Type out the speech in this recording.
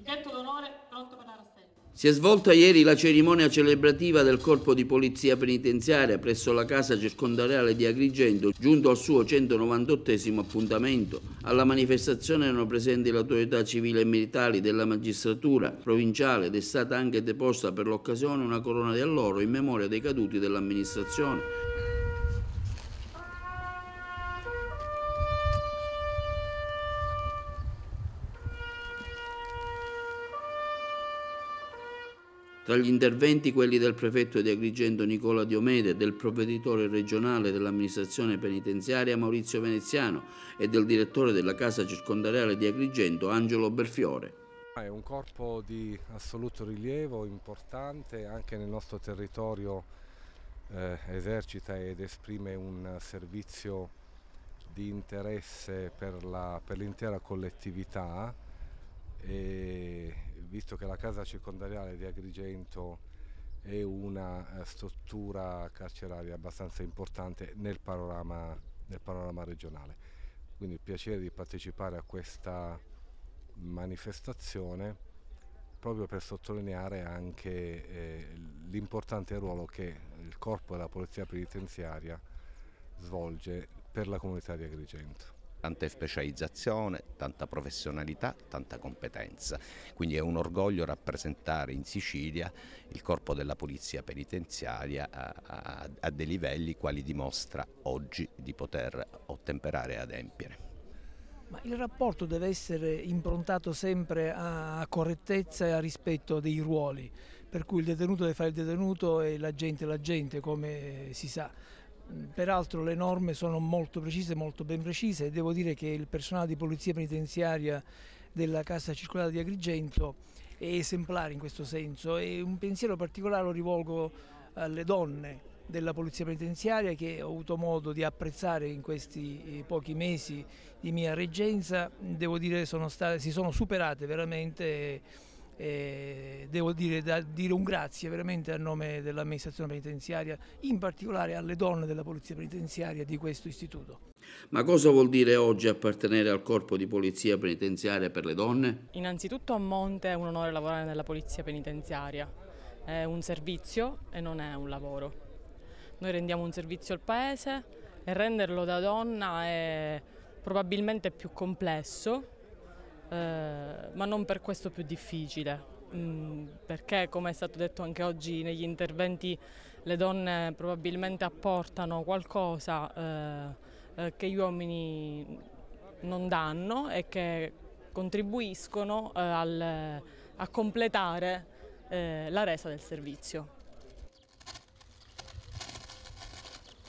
Dischetto d'onore, pronto per la rassegna. Si è svolta ieri la cerimonia celebrativa del Corpo di Polizia Penitenziaria presso la Casa Circondariale di Agrigento, giunto al suo 198esimo appuntamento. Alla manifestazione erano presenti le autorità civili e militari della magistratura provinciale ed è stata anche deposta per l'occasione una corona di alloro in memoria dei caduti dell'amministrazione. Tra gli interventi quelli del prefetto di Agrigento Nicola Diomede, del provveditore regionale dell'amministrazione penitenziaria Maurizio Veneziano e del direttore della Casa Circondariale di Agrigento Angelo Belfiore. È un corpo di assoluto rilievo, importante, anche nel nostro territorio esercita ed esprime un servizio di interesse per l'intera collettività. E visto che la Casa Circondariale di Agrigento è una struttura carceraria abbastanza importante nel panorama regionale. Quindi il piacere di partecipare a questa manifestazione proprio per sottolineare anche l'importante ruolo che il Corpo della Polizia Penitenziaria svolge per la comunità di Agrigento. Tanta specializzazione, tanta professionalità, tanta competenza. Quindi è un orgoglio rappresentare in Sicilia il Corpo della Polizia Penitenziaria a dei livelli quali dimostra oggi di poter ottemperare e adempiere. Ma il rapporto deve essere improntato sempre a correttezza e a rispetto dei ruoli, per cui il detenuto deve fare il detenuto e l'agente, come si sa. Peraltro le norme sono molto precise, molto ben precise, e devo dire che il personale di polizia penitenziaria della Casa Circondariale di Agrigento è esemplare in questo senso, e un pensiero particolare lo rivolgo alle donne della polizia penitenziaria che ho avuto modo di apprezzare in questi pochi mesi di mia reggenza. Devo dire si sono superate veramente. Devo dire un grazie veramente a nome dell'amministrazione penitenziaria, in particolare alle donne della polizia penitenziaria di questo istituto. Ma cosa vuol dire oggi appartenere al Corpo di Polizia Penitenziaria per le donne? Innanzitutto a monte è un onore lavorare nella polizia penitenziaria, è un servizio e non è un lavoro. Noi rendiamo un servizio al paese e renderlo da donna è probabilmente più complesso, ma non per questo più difficile, perché come è stato detto anche oggi negli interventi le donne probabilmente apportano qualcosa che gli uomini non danno e che contribuiscono a completare la resa del servizio.